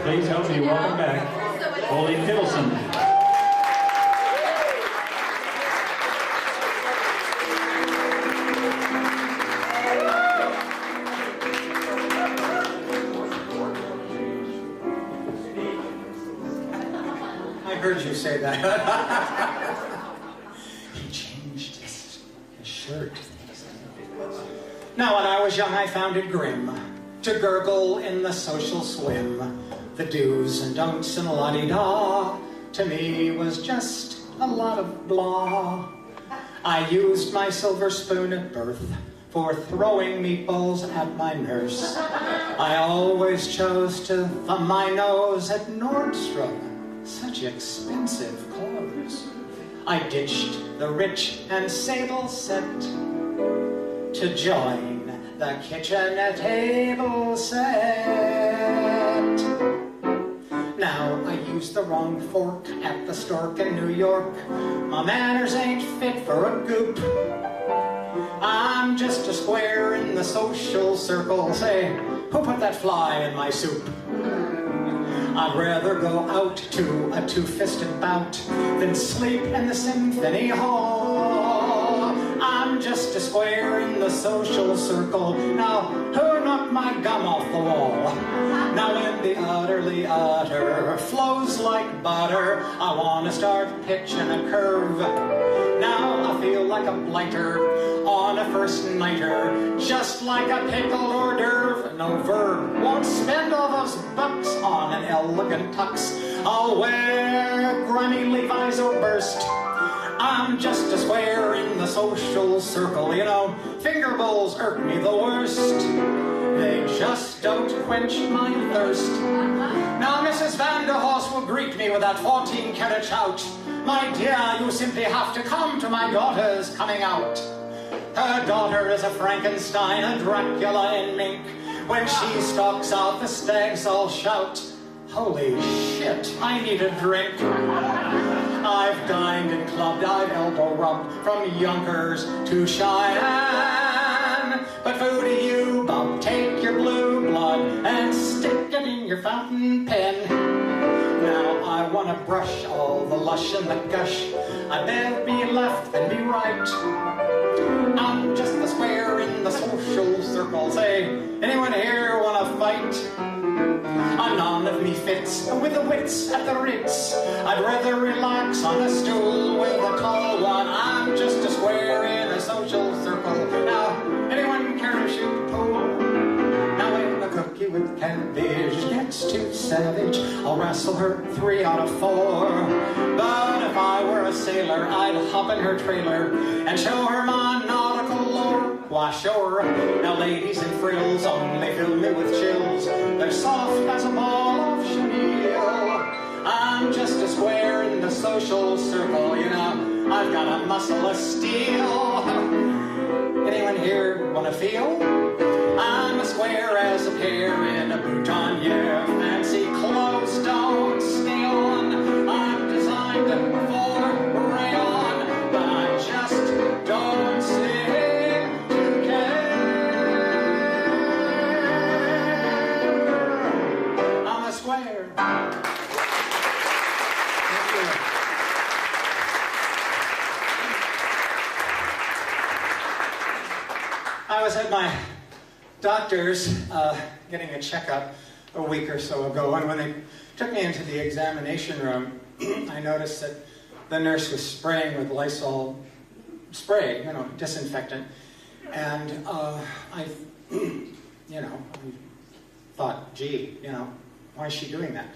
Please help me welcome back Ole Kittleson. I heard you say that. He changed his shirt. Now, when I was young, I found it grim to gurgle in the social swim. The do's and don'ts and la-di-da to me was just a lot of blah. I used my silver spoon at birth for throwing meatballs at my nurse. I always chose to thumb my nose at Nordstrom, such expensive clothes. I ditched the rich and sable set to join the kitchen at table set. Now I used the wrong fork at the Stork in New York. My manners ain't fit for a goop. I'm just a square in the social circle. Say, who put that fly in my soup? I'd rather go out to a two-fisted bout than sleep in the symphony hall. I'm just a square in the social circle. Now, who knocked my gum off the wall? Now when the utterly utter flows like butter, I want to start pitching a curve. Now I feel like a blighter on a first nighter, just like a pickled hors d'oeuvre. No verb, won't spend all those bucks on an elegant tux. I'll wear grimy Levi's or burst. I'm just a square in the social circle, you know. Finger bowls irk me the worst. They just don't quench my thirst. Now Mrs. Vanderhorst will greet me with that 14-karat shout. My dear, you simply have to come to my daughter's coming out. Her daughter is a Frankenstein, a Dracula in mink. When she stalks out, the stags all shout, holy shit, I need a drink. I've dined and clubbed, I've elbow rubbed from Yonkers to Cheyenne. But who do you bub? Take your blue blood and stick it in your fountain pen. Now I want to brush all the lush and the gush. I'd better be left than be right. I'm just a square in the social circle. Say, anyone here want to fight? None of me fits with the wits at the Ritz. I'd rather relax on a stool with a tall one. I'm just a square in a social circle. Now, anyone care to shoot pool? Now when a cookie with cabbage gets too savage, I'll wrestle her 3 out of 4. But if I were a sailor, I'd hop in her trailer and show her my nautical lore. Why sure, now ladies in frills only fill me with chills. They're soft as a ball of chenille. I'm just a square in the social circle, you know. I've got a muscle of steel. Anyone here wanna feel? I'm a square as a pear in a boutonniere. Fancy clothes don't stay on. I'm designed for rayon, but I just don't seem to care. I'm a square. Thank you. I was at my doctor's getting a checkup a week or so ago, and when they took me into the examination room, I noticed that the nurse was spraying with Lysol spray, you know, disinfectant, and I thought, gee, you know, why is she doing that?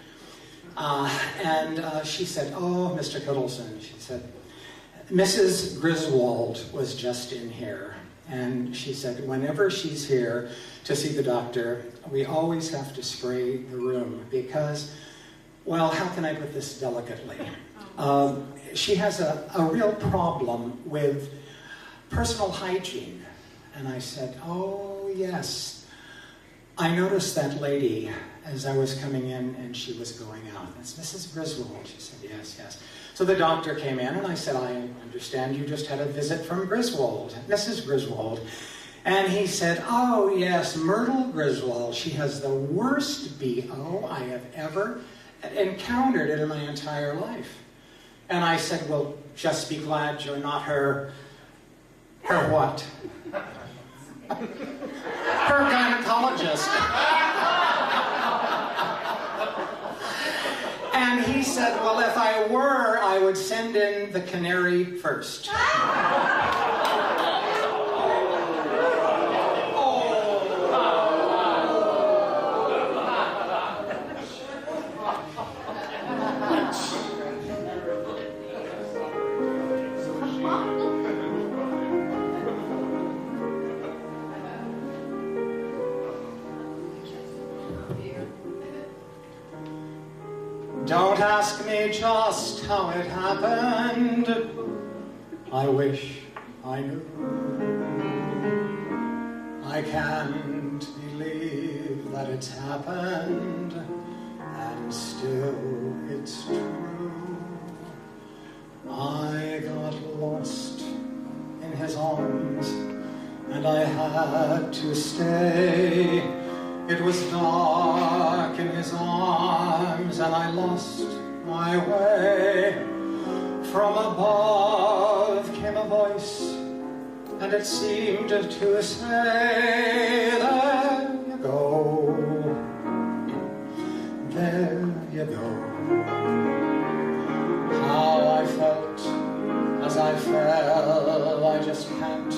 And she said, oh, Mr. Kittleson, she said, Mrs. Griswold was just in here. And she said, whenever she's here to see the doctor, we always have to spray the room because, well, how can I put this delicately? She has a real problem with personal hygiene. And I said, oh, yes. I noticed that lady as I was coming in and she was going out. It's Mrs. Griswold. She said, yes, yes. So the doctor came in and I said, I understand you just had a visit from Griswold, Mrs. Griswold. And he said, oh yes, Myrtle Griswold, she has the worst BO I have ever encountered in my entire life. And I said, well, just be glad you're not her what? Her gynecologist. And he said, well, if I were, I would send in the canary first. Don't ask me just how it happened. I wish I knew. I can't believe that it's happened, and still it's true. I got lost in his arms, and I had to stay. It was dark in his arms, and I lost my way. From above came a voice, and it seemed to say, there you go, there you go. How I felt as I fell, I just can't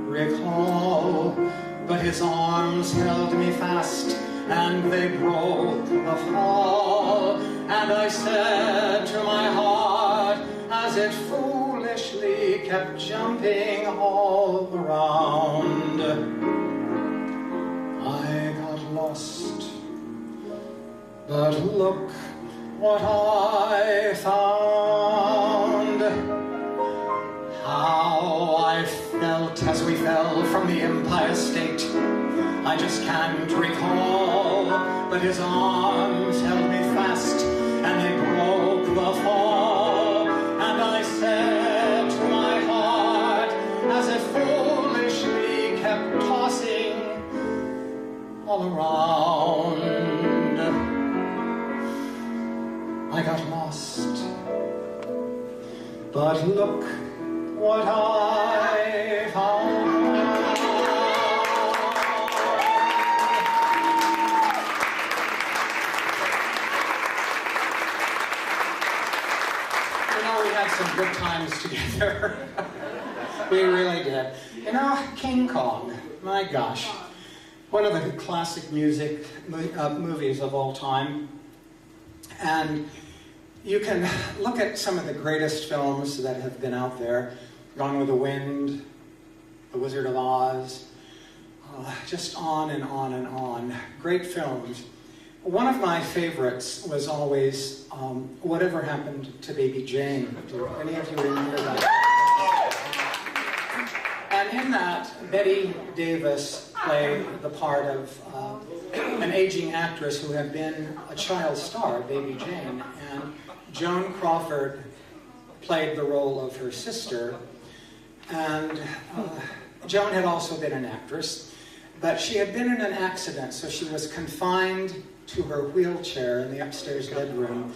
recall. But his arms held me fast, and they broke the fall. And I said to my heart, as it foolishly kept jumping all around, I got lost, but look what I found. How I felt as we fell from the Empire State, I just can't recall, but his arms held me fast, and they broke the fall. And I said to my heart, as it foolishly kept tossing all around, I got lost, but look what I found. You know, we had some good times together. We really did. You know, King Kong, my gosh. One of the classic movies of all time. And you can look at some of the greatest films that have been out there. Gone with the Wind, The Wizard of Oz, just on and on and on. Great films. One of my favorites was always Whatever Happened to Baby Jane. Do any of you remember that? And in that, Bette Davis played the part of an aging actress who had been a child star, Baby Jane, and Joan Crawford played the role of her sister. And Joan had also been an actress, but she had been in an accident, so she was confined to her wheelchair in the upstairs bedroom.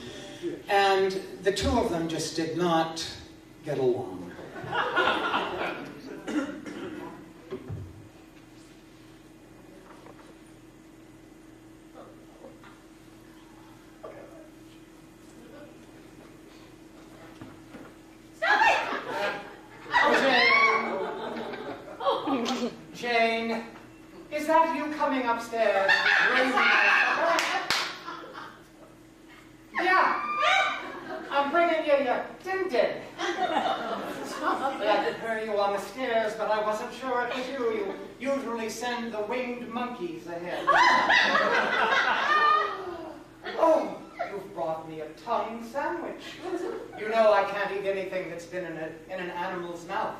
And the two of them just did not get along. Jane, is that you coming upstairs? Yeah, I'm bringing you your Tintin. I did hear you on the stairs, but I wasn't sure it was you. You usually send the winged monkeys ahead. Oh, you've brought me a tongue sandwich. You know I can't eat anything that's been in an animal's mouth.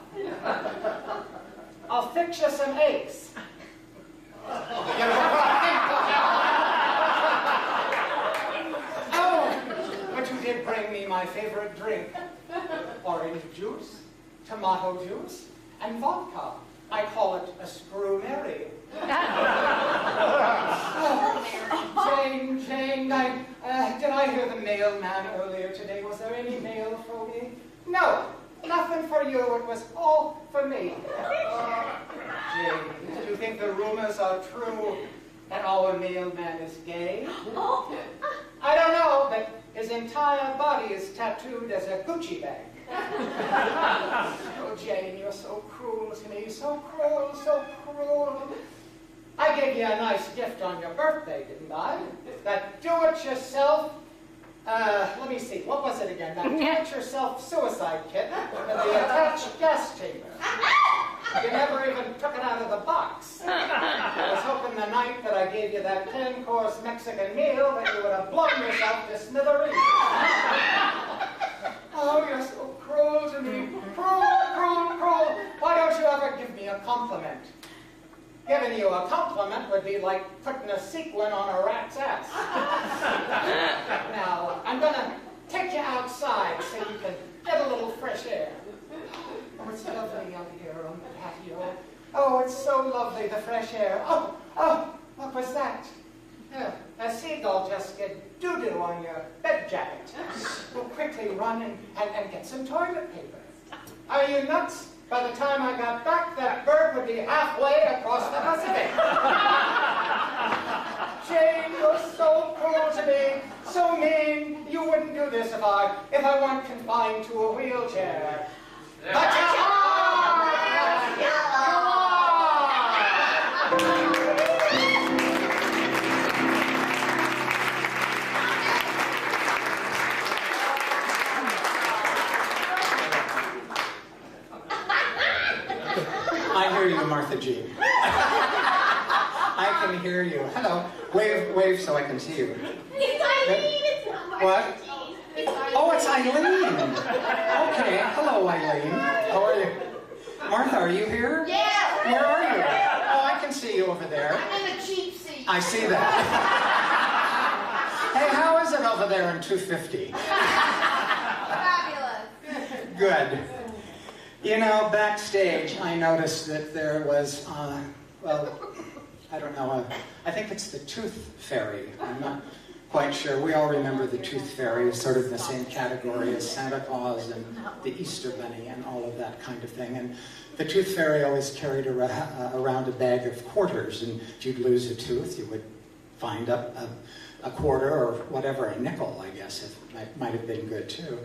I'll fix you some eggs. Oh, but you did bring me my favorite drink. Orange juice, tomato juice, and vodka. I call it a screw Mary. Jane, did I hear the mailman earlier today? Was there any mail for me? No, nothing for you. It was all for me. Jane, do you think the rumors are true that our mailman is gay? I don't know, but his entire body is tattooed as a Gucci bag. Oh, Jane, you're so cruel to me. So cruel, so cruel. I gave you a nice gift on your birthday, didn't I? That do-it-yourself, let me see, what was it again? That do-it-yourself suicide kit with the attached gas chamber. You never even took it out of the box. I was hoping the night that I gave you that 10-course Mexican meal that you would have blown yourself to smithereens. Oh, you're so cruel to me. Cruel, cruel, cruel. Why don't you ever give me a compliment? Giving you a compliment would be like putting a sequin on a rat's ass. Now, I'm going to take you outside so you can get a little fresh air. Oh, it's lovely out here on the patio. Oh, it's so lovely, the fresh air. Oh, what was that? A seagull just get doo-doo on your bed jacket. We'll quickly run and get some toilet paper. Are you nuts? By the time I got back, that bird would be halfway across the Pacific. Jane, you're so cruel to me, so mean. You wouldn't do this if I weren't confined to a wheelchair. But you I hear you, Martha Jean. I can hear you. Hello. Wave so I can see you. It's Eileen. It's not Martha What? Jean. It's Eileen. Oh, it's Eileen. Okay. Hello, Eileen. How are you? Martha, are you here? Yeah. Where are you? Oh, I can see you over there. I'm in the cheap seat. I see that. Hey, how is it over there in 250? Fabulous. Good. You know, backstage, I noticed that there was, well, I don't know, I think it's the Tooth Fairy. I'm not quite sure. We all remember the Tooth Fairy as sort of the same category as Santa Claus and the Easter Bunny and all of that kind of thing. And the Tooth Fairy always carried around a bag of quarters, and if you'd lose a tooth, you would find a quarter or whatever, a nickel, I guess. It might have been good, too.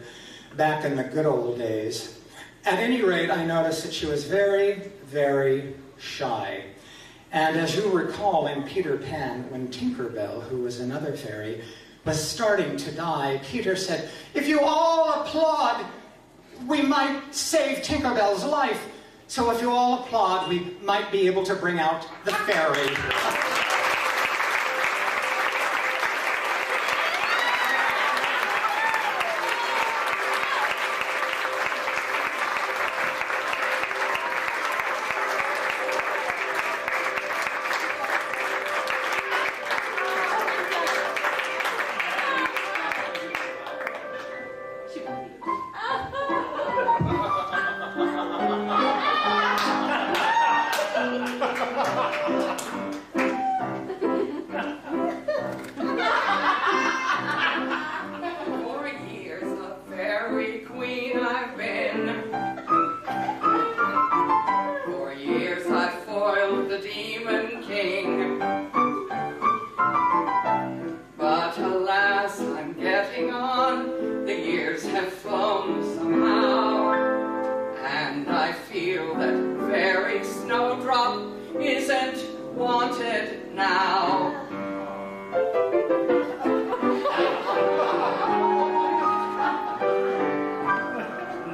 Back in the good old days. At any rate, I noticed that she was very, very shy. And as you recall in Peter Pan, when Tinkerbell, who was another fairy, was starting to die, Peter said, "If you all applaud, we might save Tinkerbell's life. So if you all applaud, we might be able to bring out the fairy."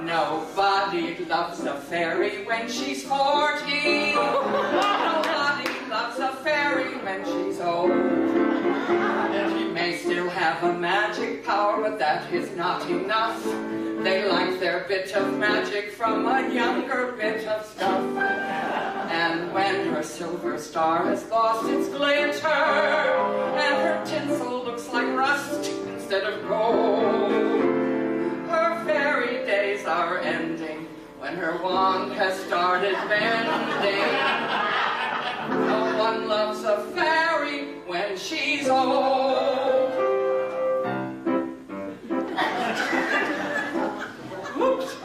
Nobody loves a fairy when she's 40. Nobody loves a fairy when she's old. She may still have a magic power, but that is not enough. They like their bit of magic from a younger bit of stuff. And when her silver star has lost its glitter, and her tinsel looks like rust instead of gold, her fairy days are ending when when her wand has started bending. No one loves a fairy when she's old. Oops.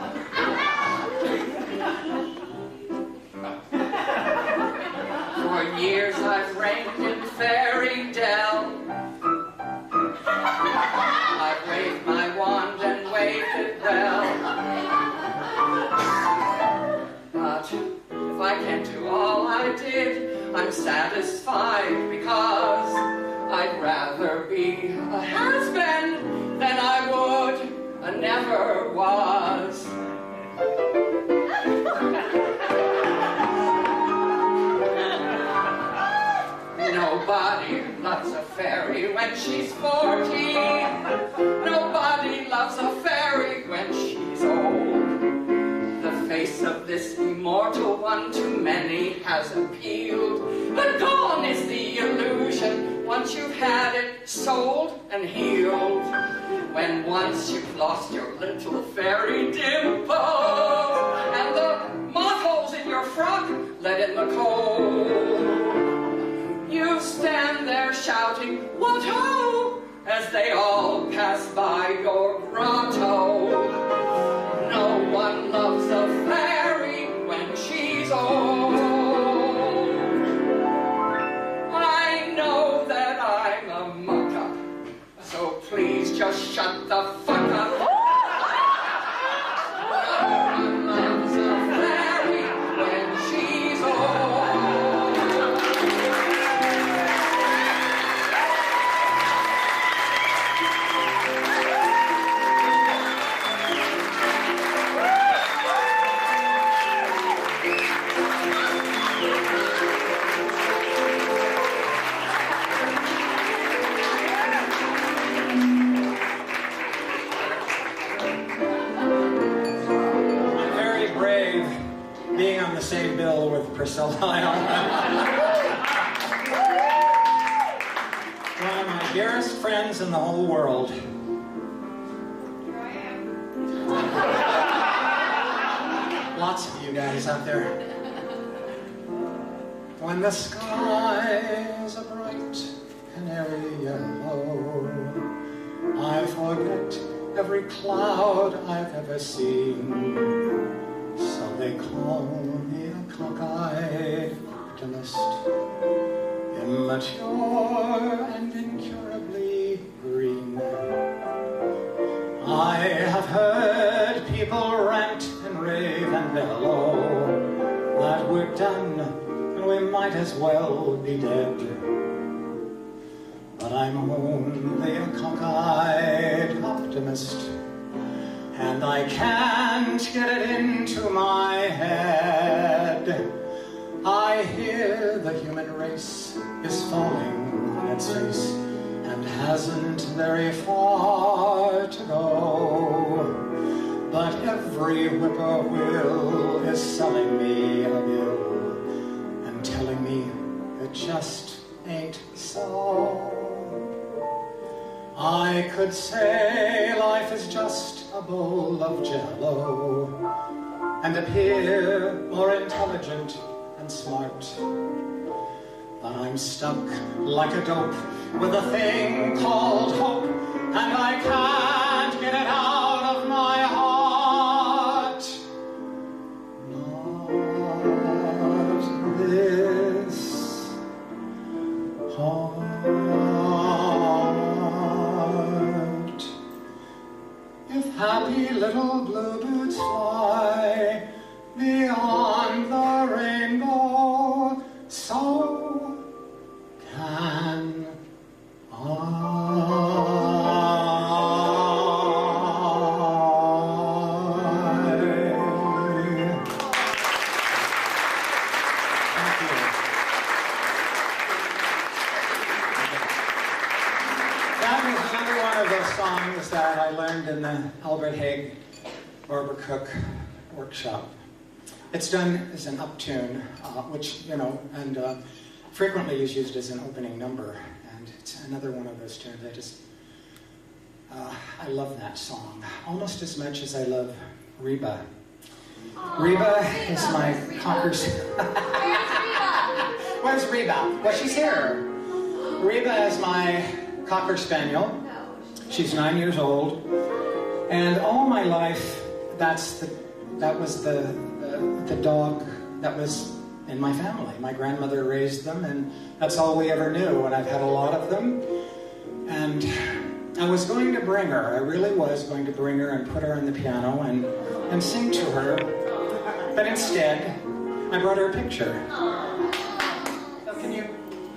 For years I've reigned in Fairy Dell. I've waved my wand and waved it well. But if I can't do all I did, I'm satisfied, because I'd rather be a has-been than I would a never was. Nobody loves a fairy when she's 40. Nobody loves a fairy when she's old. The face of this immortal one to many has appealed, but gone is the illusion once you've had it sold and healed. When once you've lost your little fairy dimples and the moth holes in your frock let in the cold, you stand there shouting, "What ho!" as they all pass by your grotto. No one loves a fairy when she's old. I know that I'm a muck-up, so please just shut the fuck up. No one loves a fairy when she's old. Being on the same bill with Priscilla. One of my dearest friends in the whole world. Here I am. Lots of you guys out there. When the skies are bright canary yellow, I forget every cloud I've ever seen. So they call me a cockeyed optimist, immature and incurably green. I have heard people rant and rave and bellow that we're done and we might as well be dead. But I'm only a cockeyed optimist, and I can't get it into my head. I hear the human race is falling on its face and hasn't very far to go. But every whippoorwill is selling me a bill and telling me it just ain't so. I could say life is just a bowl of jello and appear more intelligent and smart. But I'm stuck like a dope with a thing called hope, and I can't get it out of my heart. Not this heart. If happy little bluebirds fly beyond the rainbow, so can I. Thank you. That was another one of those songs that I learned in the Albert Haig Barbara Cook workshop. It's done as an uptune, which, you know, and frequently is used as an opening number. And it's another one of those tunes. I love that song almost as much as I love Reba. Reba is my cocker... Where's Reba? Well, she's here. Reba is my cocker spaniel. She's 9 years old. And all my life, that was the dog that was in my family. My grandmother raised them, and that's all we ever knew. And I've had a lot of them. And I was going to bring her. I really was going to bring her and put her on the piano and sing to her. But instead, I brought her a picture. So can you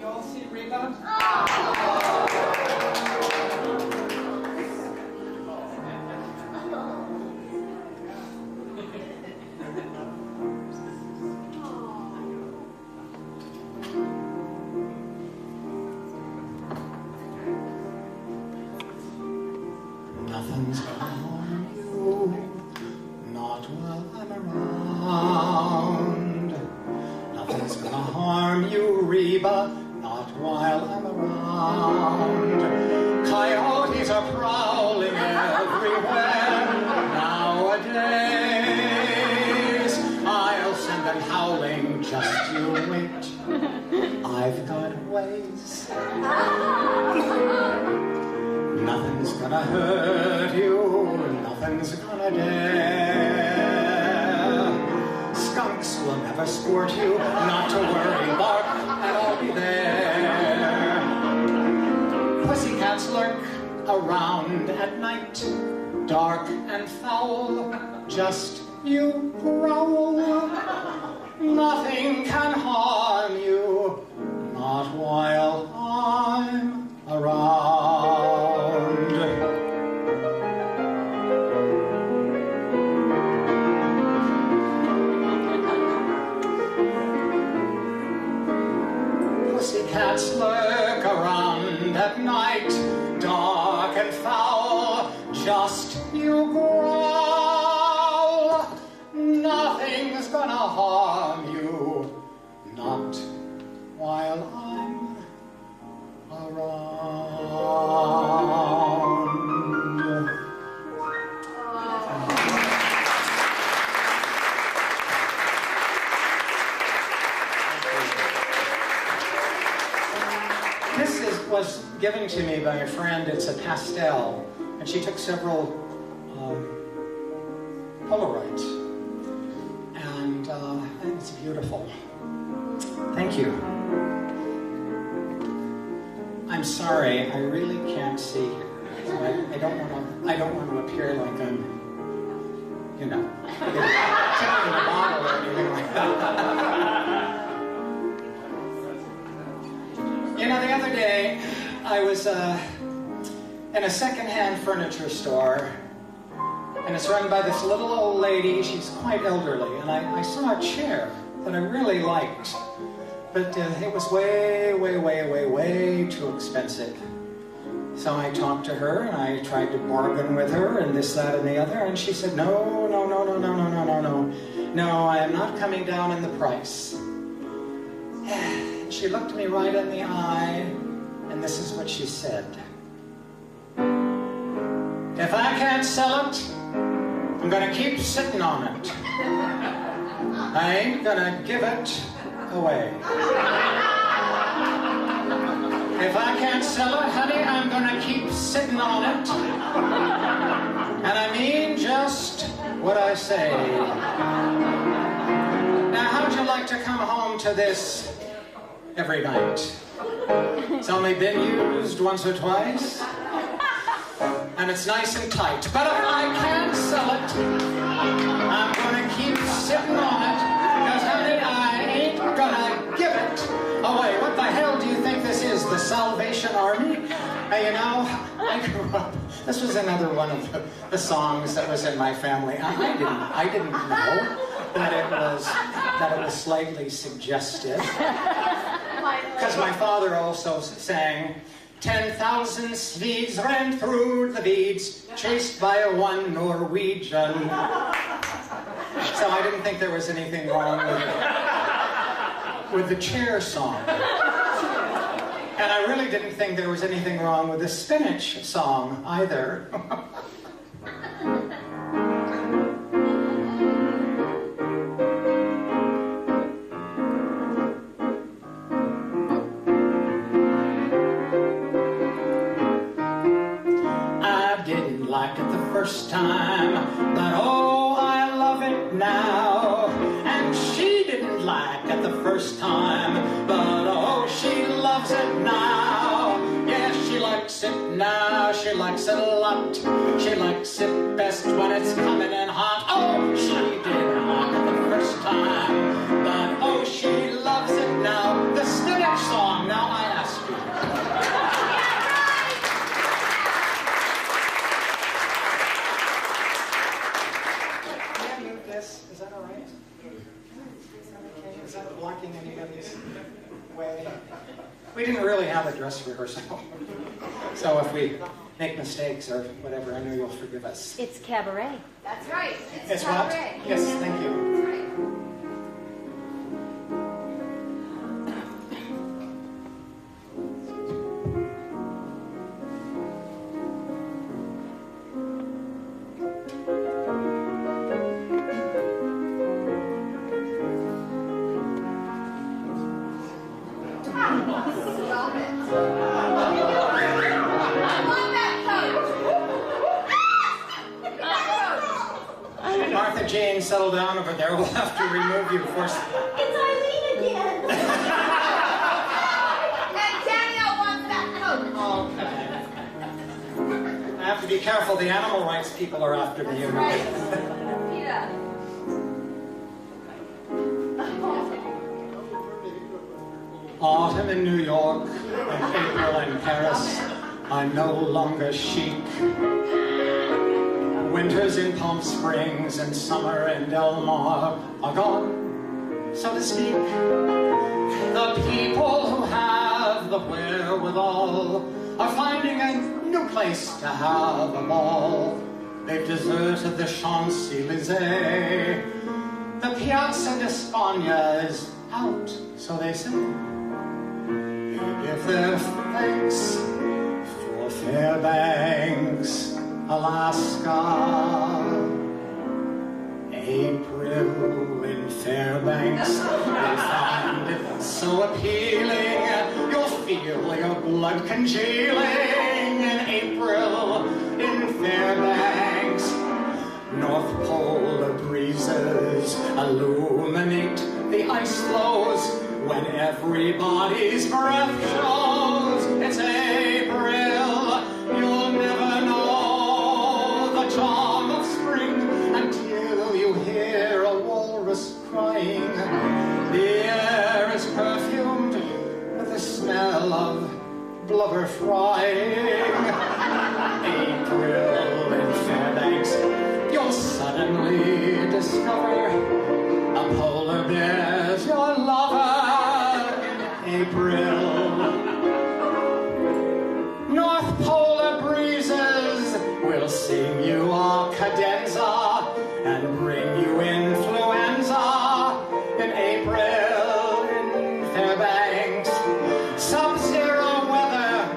all see Reba? Nothing's gonna harm you, not while I'm around. Nothing's gonna harm you, Reba, not while I'm around. Coyotes are prowling everywhere nowadays. I'll send them howling, just you wait. I've got ways. Nothing's gonna hurt you, nothing's gonna dare. Skunks will never squirt you, not to worry, bark, and I'll be there. Pussycats lurk around at night, dark and foul, just you growl. Nothing can harm you, not while I'm around. Pussycats lurk around at night, dark and foul, just you growl. Nothing's gonna harm you, not while I'm around. Was given to me by a friend. It's a pastel, and she took several Polaroids, and I think it's beautiful. Thank you. I'm sorry, I really can't see here. So I don't want to appear like I'm, you know, tipping a bottle or anything like that. You know, the other day, I was in a secondhand furniture store, and it's run by this little old lady. She's quite elderly, and I saw a chair that I really liked, but it was way, way, way, way, way too expensive. So I talked to her, and I tried to bargain with her, and this, that, and the other, and she said, no, no, no, no, no, no, no, no, no. No, I am not coming down in the price. She looked me right in the eye, and this is what she said. If I can't sell it, I'm gonna keep sitting on it. I ain't gonna give it away. If I can't sell it, honey, I'm gonna keep sitting on it. And I mean just what I say. Now, how'd you like to come home to this every night? It's only been used once or twice, and it's nice and tight. But if I can't sell it, I'm gonna keep sitting on it, because honey, I ain't gonna give it away. What the hell do you think this is, the Salvation Army? You know, I grew up, this was another one of the songs that was in my family. I didn't know that it was slightly suggestive. Because my father also sang, 10,000 Swedes ran through the weeds, chased by one Norwegian. So I didn't think there was anything wrong with the chair song. And I really didn't think there was anything wrong with the spinach song either. didn't like it the first time, but oh, I love it now. And she didn't like it the first time, but oh, she loves it now. Yeah, she likes it now, she likes it a lot. She likes it best when it's coming in hot. Oh, she didn't like it the first time, but oh, she loves it now. The spinach song, now I ask you. Is that all right? Is that blocking anybody's way? We didn't really have a dress rehearsal. So if we make mistakes or whatever, I know you'll forgive us. It's Cabaret. That's right. It's Cabaret. what? Yes, thank you. That's right. Stop it. I want that coat. Martha Jane, settle down over there. We'll have to remove you for... It's Eileen again. And Danielle wants that coat. Okay. I have to be careful. The animal rights people are after me. Right. Peter. Autumn in New York, and April in Paris are no longer chic. Winters in Palm Springs and summer in Del Mar are gone, so to speak. The people who have the wherewithal are finding a new place to have a ball. They've deserted the Champs-Élysées. The Piazza d'Espagne is out, so they say. They give their thanks for Fairbanks, Alaska. April in Fairbanks, you'll find it so appealing. You'll feel your blood congealing in April in Fairbanks. North Polar breezes illuminate the ice floes when everybody's breath shows it's April. You'll never know the charm of spring until you hear a walrus crying. The air is perfumed with the smell of blubber frying. April in Fairbanks, you'll suddenly discover a polar bear's your lover in April. North Polar breezes will sing you a cadenza and bring you influenza in April in Fairbanks. Sub-zero weather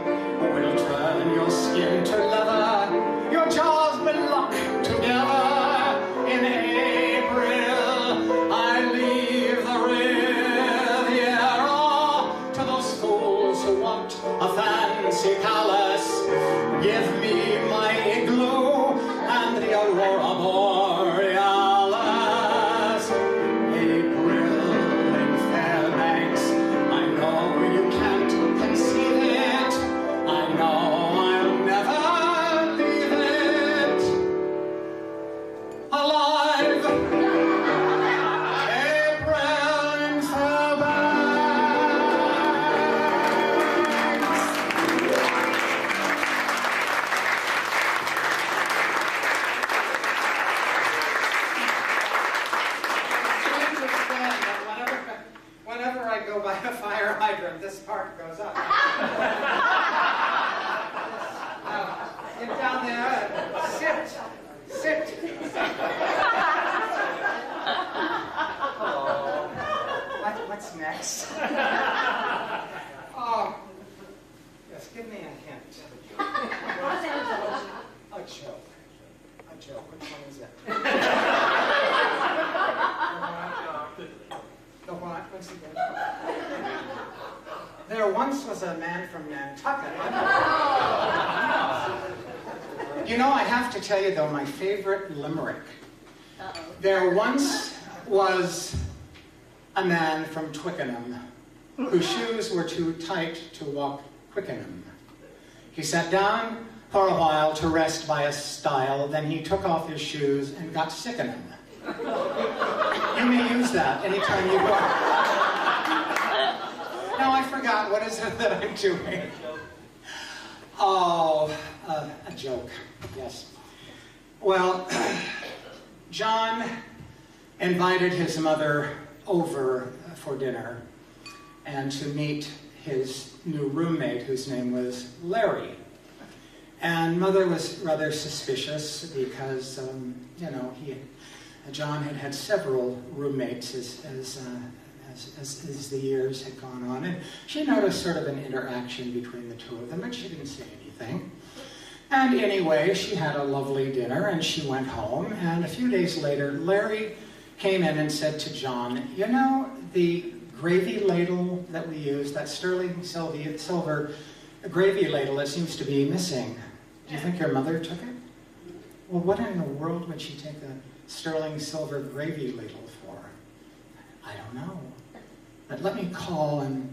will turn your skin to leather. Your jaws will lock together in April. I leave the Riviera to those fools who want a fancy palace. Give me my igloo and the aurora borealis. April in Fairbanks, I know you can't conceive it. I know I'll never leave it alive. April in Fairbanks. Whenever I go by a fire hydrant, this part goes up. Get down there and sit. Oh, what's next? Oh, yes, give me a hint. A joke. Which one is it? The what? What's it? There once was a man from Nantucket. You know, I have to tell you, though, my favorite limerick. Uh-oh. There once was a man from Twickenham whose shoes were too tight to walk Twickenham. He sat down for a while to rest by a stile, then he took off his shoes and got sickenham. You may use that anytime you want. Now I forgot, what is it that I'm doing? Oh, a joke, yes. Well, John invited his mother over for dinner and to meet his new roommate, whose name was Larry. And Mother was rather suspicious because, you know, John had had several roommates as the years had gone on. And she noticed sort of an interaction between the two of them, but she didn't say anything. And anyway, she had a lovely dinner and she went home. And a few days later, Larry came in and said to John, you know, the gravy ladle that we use, that sterling silver gravy ladle, it seems to be missing. Do you think your mother took it? Well, what in the world would she take a sterling silver gravy ladle for? I don't know. But let me call and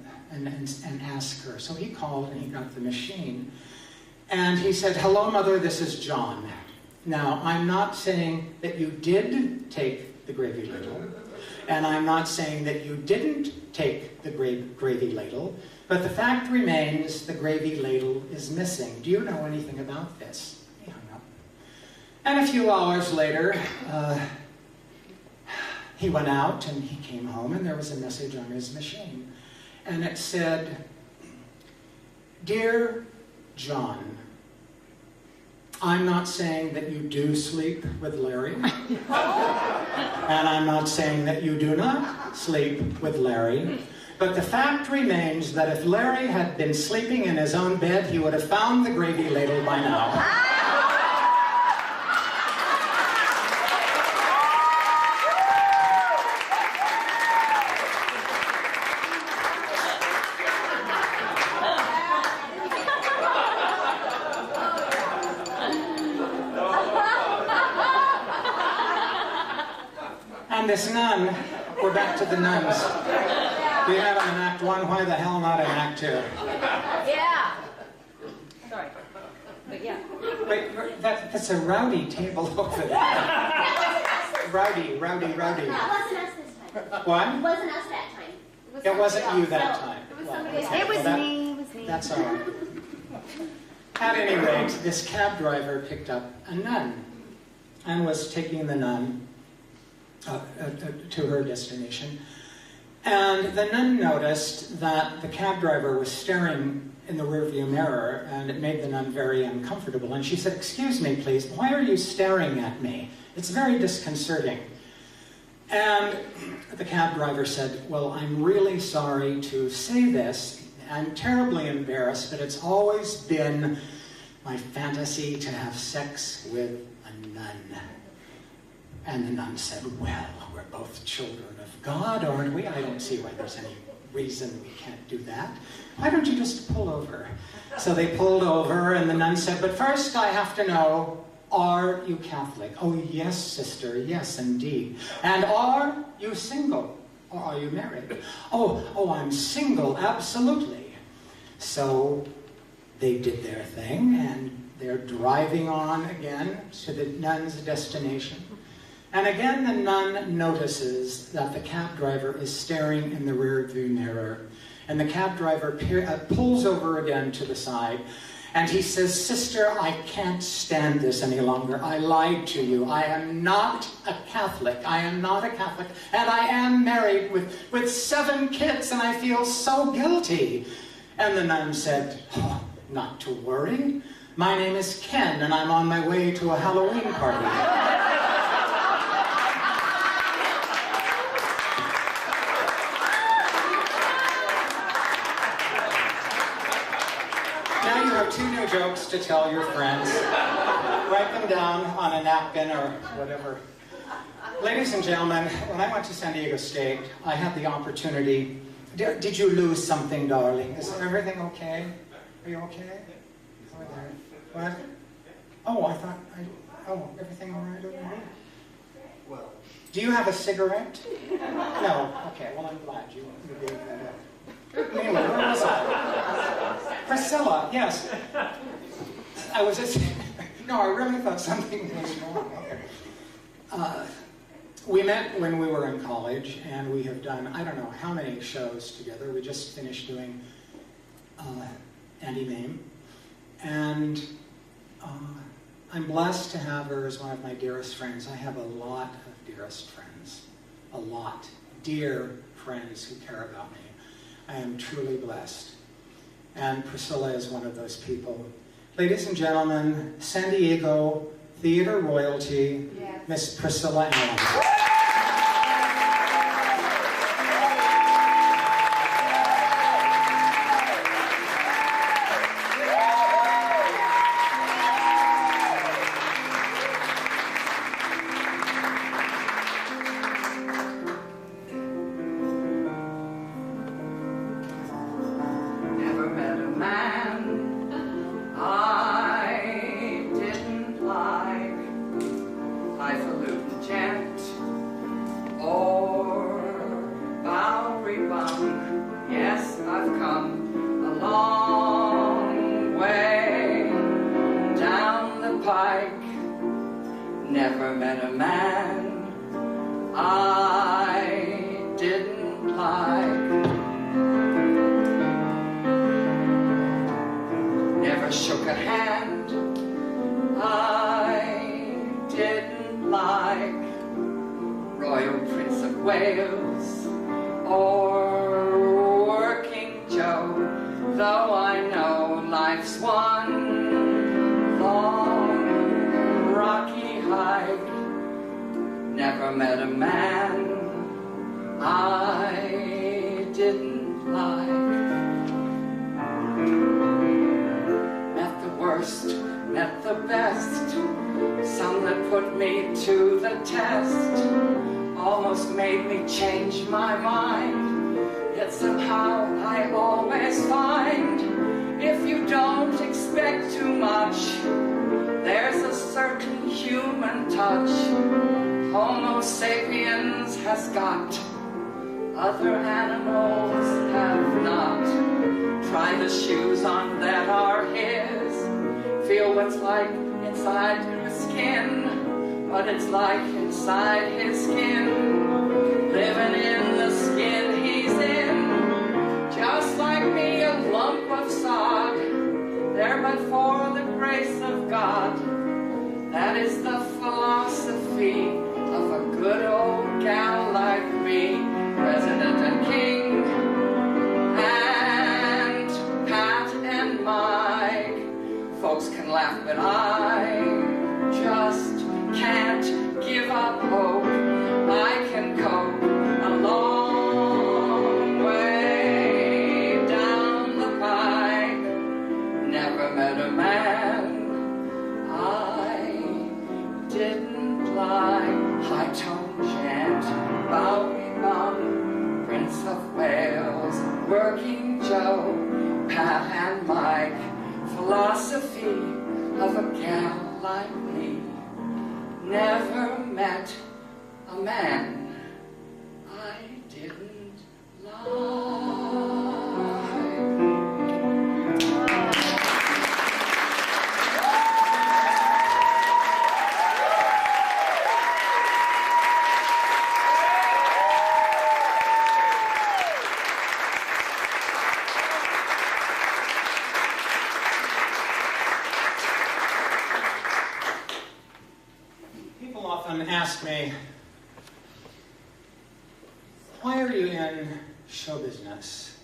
ask her. So he called and he got the machine. And he said, hello, Mother, this is John. Now, I'm not saying that you did take the gravy ladle, and I'm not saying that you didn't take the gravy ladle, but the fact remains the gravy ladle is missing. Do you know anything about this? He hung up. And a few hours later, he went out and he came home and there was a message on his machine. And it said, Dear John, I'm not saying that you do sleep with Larry. And I'm not saying that you do not sleep with Larry. But the fact remains that if Larry had been sleeping in his own bed, he would have found the gravy ladle by now. And this nun, we're back to the nuns. We have them in Act 1, why the hell not in Act 2? Yeah. Sorry. But yeah. Wait, that's a rowdy table over there. Rowdy. That wasn't us this time. What? It wasn't us that time. It wasn't you that time. It was somebody else. Okay, It was well, me. It was me. That's all right. At any rate, this cab driver picked up a nun and was taking the nun to her destination. And the nun noticed that the cab driver was staring in the rearview mirror, and it made the nun very uncomfortable. And she said, excuse me, please, why are you staring at me? It's very disconcerting. And the cab driver said, well, I'm really sorry to say this. I'm terribly embarrassed, but it's always been my fantasy to have sex with a nun. And the nun said, well, we're both children of God, aren't we? I don't see why there's any reason we can't do that. Why don't you just pull over? So they pulled over, and the nun said, but first I have to know, are you Catholic? Oh, yes, sister, yes, indeed. And are you single, or are you married? Oh, I'm single, absolutely. So they did their thing, and they're driving on again to the nun's destination. And again, the nun notices that the cab driver is staring in the rearview mirror. And the cab driver pulls over again to the side. And he says, sister, I can't stand this any longer. I lied to you. I am not a Catholic. I am not a Catholic. And I am married with 7 kids, and I feel so guilty. And the nun said, oh, not to worry. My name is Ken, and I'm on my way to a Halloween party. Now you have 2 new jokes to tell your friends. Write them down on a napkin or whatever. Ladies and gentlemen, when I went to San Diego State, I had the opportunity. Did you lose something, darling? Is everything okay? Are you okay? Over there. What? Oh, I thought, oh, everything all right over here? Well. Do you have a cigarette? No. Okay, well, I'm glad you gave that up. Anyway, where was I? Priscilla, yes. I was just, no, I really thought something was wrong. We met when we were in college, and we have done, I don't know how many shows together. We just finished doing Andy Mame. And I'm blessed to have her as one of my dearest friends. I have a lot of dearest friends. A lot. Dear friends who care about me. I am truly blessed. And Priscilla is one of those people. Ladies and gentlemen, San Diego theater royalty, yes. Miss Priscilla Allen. Other animals have not. Try the shoes on that are his. Feel what's like inside his skin. But it's like inside his skin. Living in the skin he's in. Just like me, a lump of sod. There but for the grace of God. That is the philosophy of a good old gal like me. President and King, and Pat and Mike. Folks can laugh, but I just can't give up hope. I can cope a long way down the pike. Never met a man I didn't like. High-tone chant, Bowie Bum, Prince of Wales, Working Joe, Pat and Mike, philosophy of a gal like me. Never met a man I didn't like. Ask me, why are you in show business?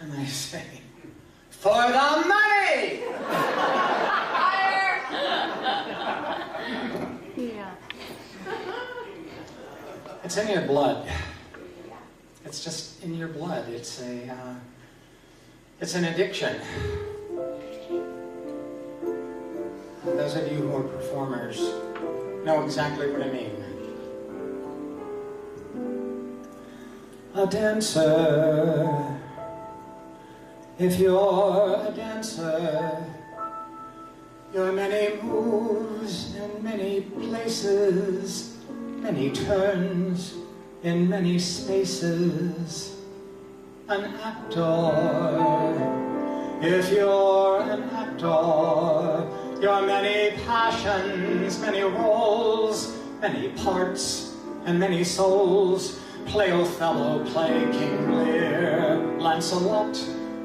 And I say, for the money! Yeah. It's in your blood. It's just in your blood. It's an addiction. Those of you who are performers know exactly what I mean. A dancer, if you're a dancer, Your many moves in many places, many turns in many spaces. An actor, if you're an actor, your many passions, many roles, many parts, and many souls. Play Othello, play King Lear, Lancelot,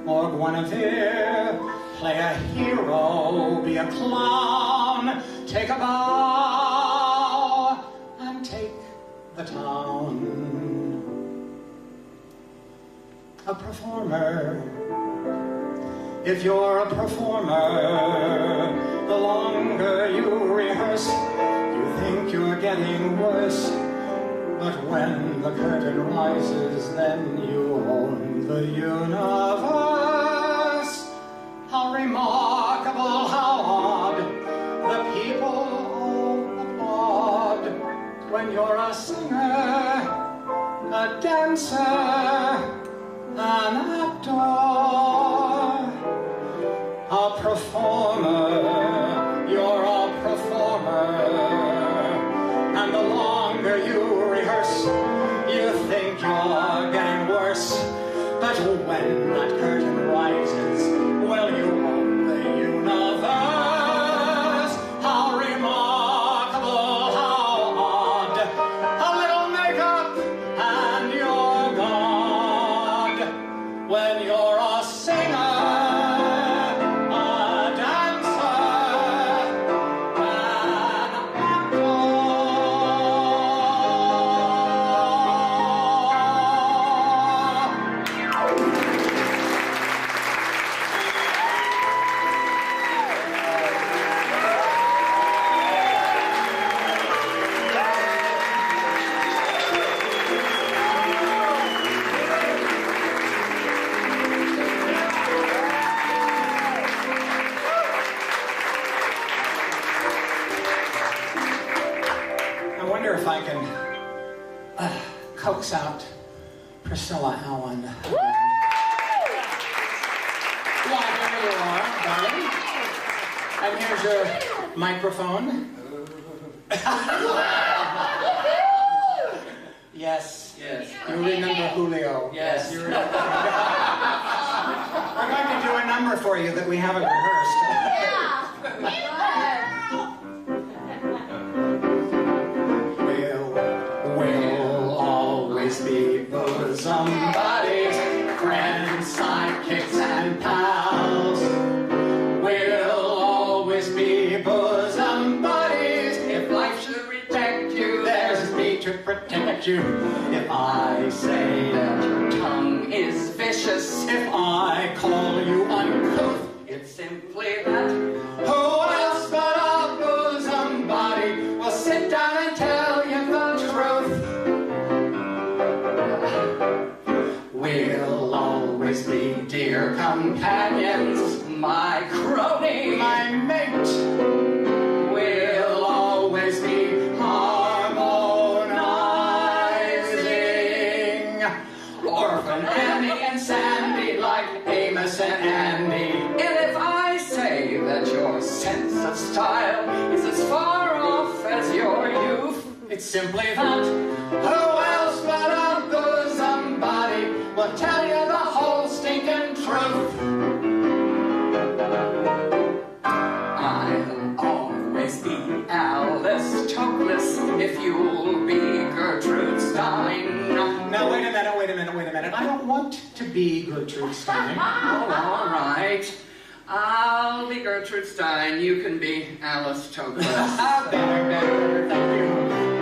or Guinevere. Play a hero, be a clown, take a bow, and take the town. A performer, if you're a performer, the longer you rehearse, you think you're getting worse. But when the curtain rises, then you own the universe. How remarkable, how odd, the people all applaud when you're a singer, a dancer, an actor, a performer, you're a performer, and the longer you rehearse, you think you're getting worse. But when that curtain rises, well, you own the universe. How remarkable, how odd, a little makeup and you're God. When you're a singer, if I can coax out Priscilla Allen. Why, there you are, darling. And here's your microphone. Yes. Yes. You remember Julio. Yes. You remember. We're going to do a number for you that we haven't rehearsed. We'll always be bosom buddies, friends, sidekicks, and pals. We'll always be bosom buddies. If life should reject you, there's me to protect you. If I say that your tongue is vicious, if I call you uncouth, it's simply that. Who else but a bosom buddy will sit down and tell you the truth? We'll always be dear companions, my crony, my mate. We'll always be harmonizing. Orphan Annie and Sandy, like Amos and Andy. And if I say that your sense of style is as far off as your youth, it's simply that. Who else but a bosom buddy will tell you the whole stinking truth? I'll always be Alice Toklas if you'll be Gertrude Stein. Now, wait a minute. I don't want to be Gertrude Stein. Oh, all right. I'll be Gertrude Stein. You can be Alice Toklas. Better, thank you.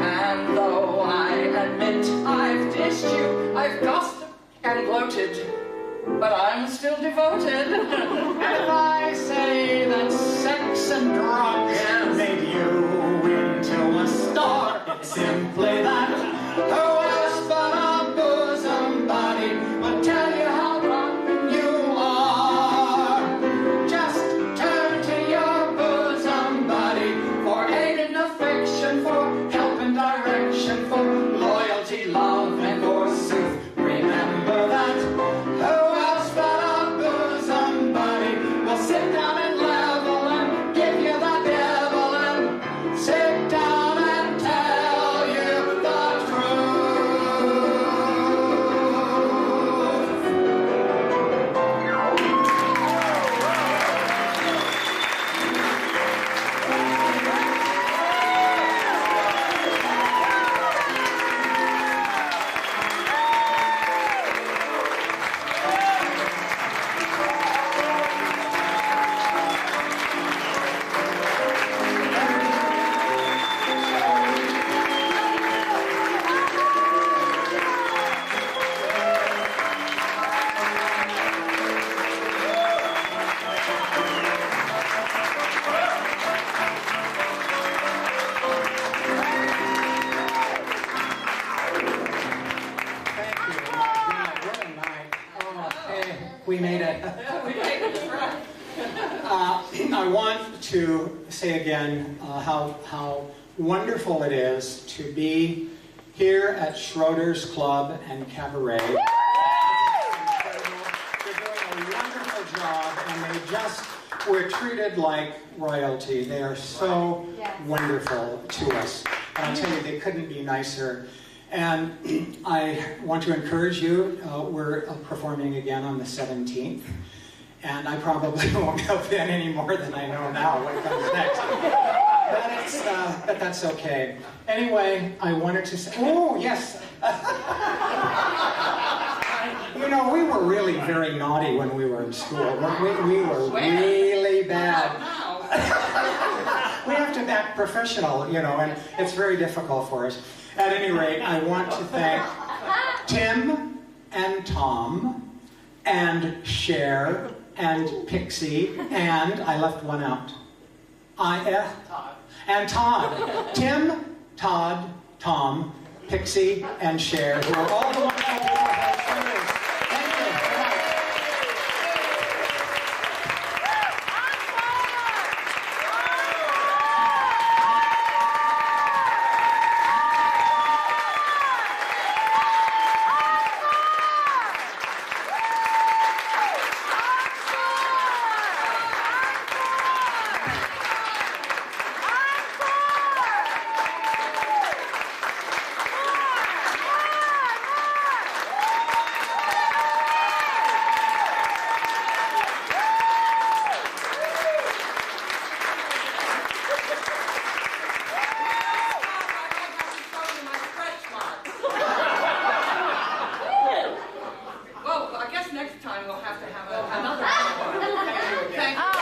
And though I admit I've dished you, I've gossiped and gloated, but I'm still devoted. And if I say that sex and drugs made you into a star, it's simply that. Who else but a bosom buddy will tell you how rotten you are? Just turn to your bosom buddy for aid and affection, for help and direction, for loyalty, love, and forsooth. Remember that. Who else but a bosom buddy will sit down and level and give you I want to say again how wonderful it is to be here at Schroeder's Club and Cabaret. They're doing a wonderful job, and they just were treated like royalty. They are so wonderful to us. And I'll tell you, they couldn't be nicer. And I want to encourage you, we're performing again on the 17th. And I probably won't know then any more than I know now what comes next. But that's okay. Anyway, I wanted to say, oh, yes. You know, we were really very naughty when we were in school. We were really bad. We have to act professional, you know, and it's very difficult for us. At any rate, I want to thank Tim and Tom and Cher and Pixie, and I left one out. And Todd. Tim, Todd, Tom, Pixie, and Cher, who are all the wonderful people who have Schroeder's. Thank you.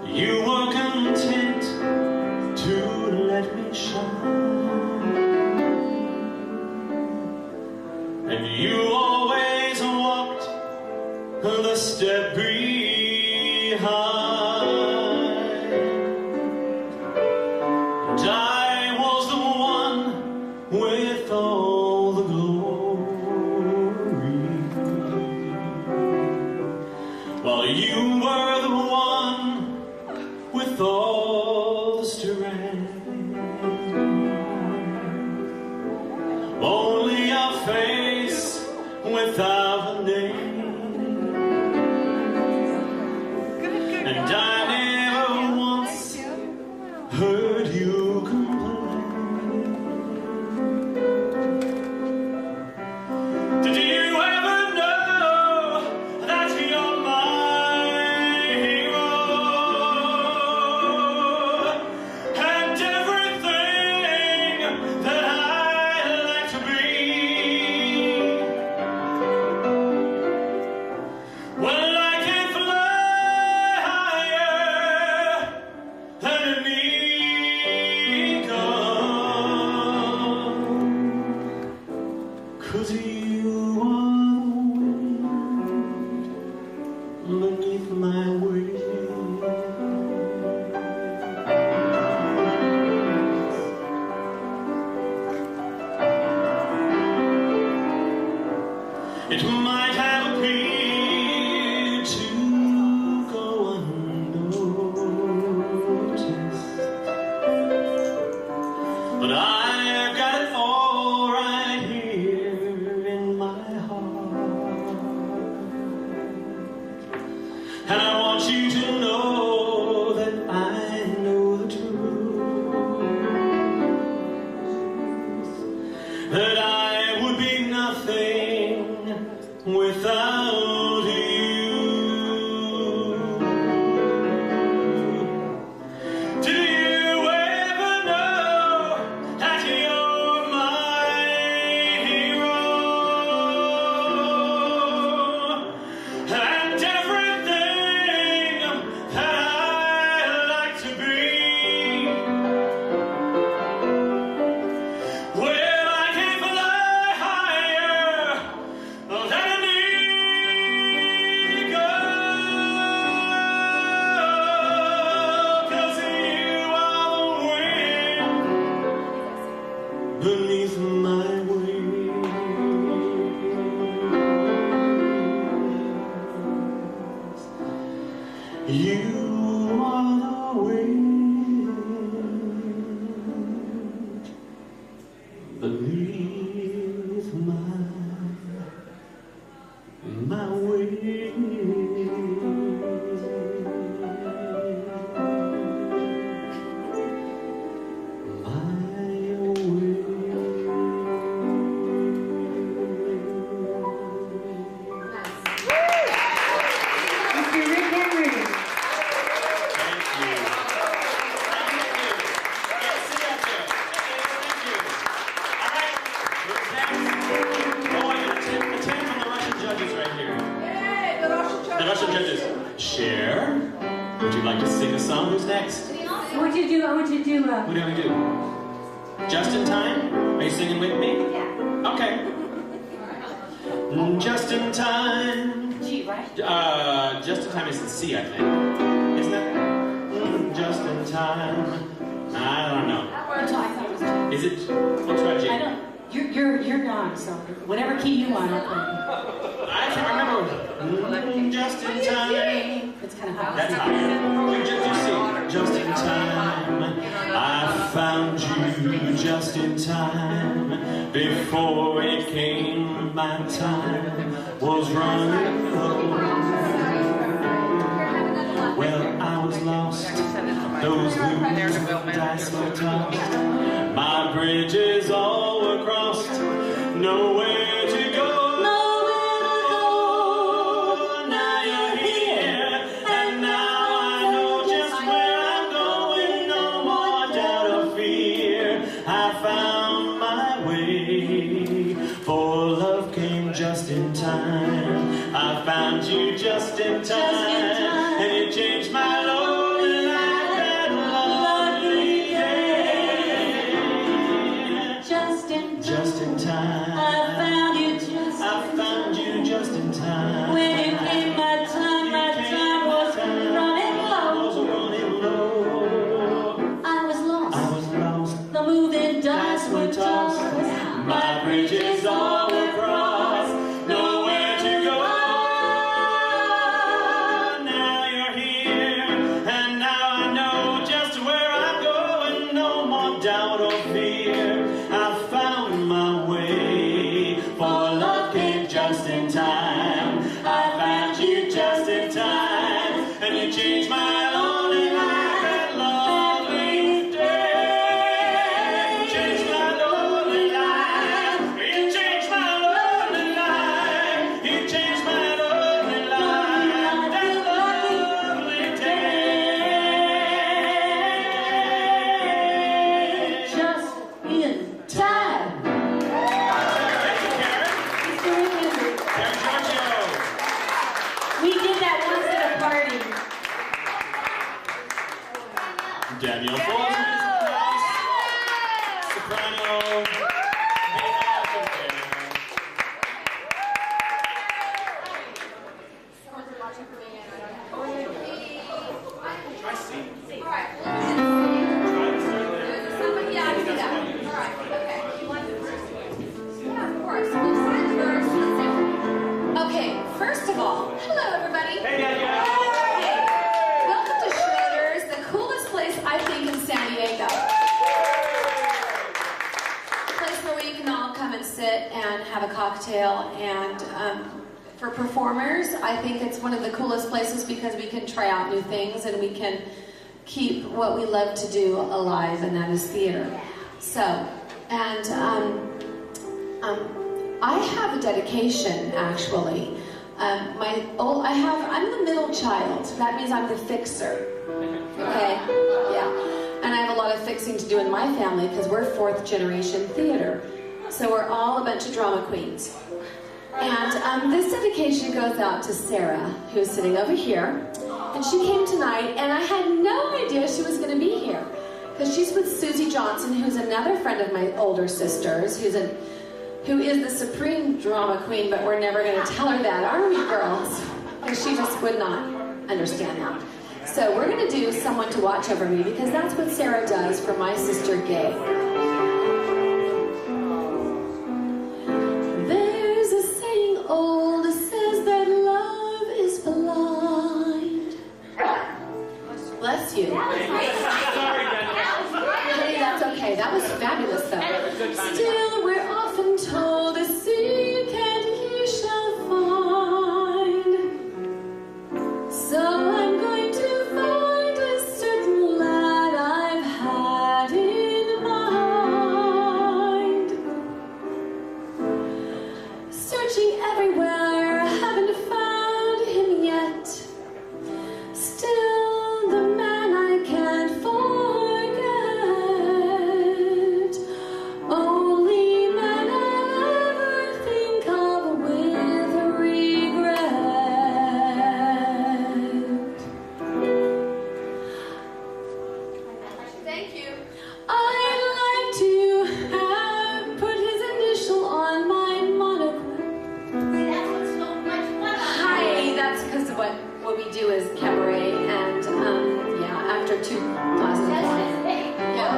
You with all the strength. Only a face without a name. And I never once heard you complain. Did you ever know that you're my hero? And everything that I like to be. Well, I can fly higher than an eagle, 'cause you are the wind beneath my wings. It might have appeared to go unnoticed, but I've got it all right here in my heart. And I want you to know that I know the truth, that I would be nothing without you. Do you ever know that you're my hero? And everything that I like to be. Well, I can fly higher than an eagle, 'cause you are the wind beneath my wings. You are the wind beneath my wings. The Russian judges. Cher, would you like to sing a song? Who's next? I want you to do, What do we do? Just in Time? Are you singing with me? yeah. Okay. Just in Time. G, right? Just in Time is in C, I think. Isn't that? Just in Time. I don't know. I thought it was G. Is it? We'll try G. I don't, you're gone, so whatever key you want, I'll play. I can't remember. Just in Time. It's kind of hot. That's higher. You see. Just in time. I found you just in time. Before it came, my time was running low. Well, I was lost. Those loose dice were tossed. My bridges all were crossed. Nowhere to go. Now you're here, and now I know just where I'm going. No more doubt or fear. I found my way, for love came just in time. I found you just in time, and you changed my lonely life that lovely day. Just in time. I found you just in time. when it came my time was running low. I was lost. The moving dice were tossed. My bridges all were crossed. Nowhere to go. Danielle Folger, soprano. Somebody else do that. All right, okay. You want to do first? Yeah, of course. We'll sign the verse. Okay, first of all, hello everybody. Hey, Danielle. Hey, welcome to Schroeder's, the coolest place I think in San Diego. A place where we can all come and sit and have a cocktail, and for performers, I think it's one of the coolest places because we can try out new things and we can keep what we love to do alive, and that is theater. So, and I have a dedication actually. I'm the middle child. That means I'm the fixer. Okay? Yeah. And I have a lot of fixing to do in my family because we're 4th generation theater. So we're all a bunch of drama queens. And this dedication goes out to Sarah, who's sitting over here. And she came tonight, and I had no idea she was going to be here. Because she's with Susie Johnson, who's another friend of my older sister's, who is the supreme drama queen, but we're never going to tell her that, are we, girls? Because she just would not understand that. So we're going to do Someone to Watch Over Me, because that's what Sarah does for my sister, Gay. There's a saying old that says that love is blind. Bless you. Sorry, Honey, that's okay. That was fabulous, though. Still, we're often told to seek and ye shall find. So I'm going to find a certain lad I've had in mind. Searching everywhere, haven't found him yet. Still, the man I can't forget. Only man I'll ever think of with regret. Thank you. I'd like to have put his initial on my monogram. That's what's so much fun. Hi, that's because of what we do is Cabaret, and yeah, after 2 glasses of wine. Yeah.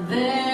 There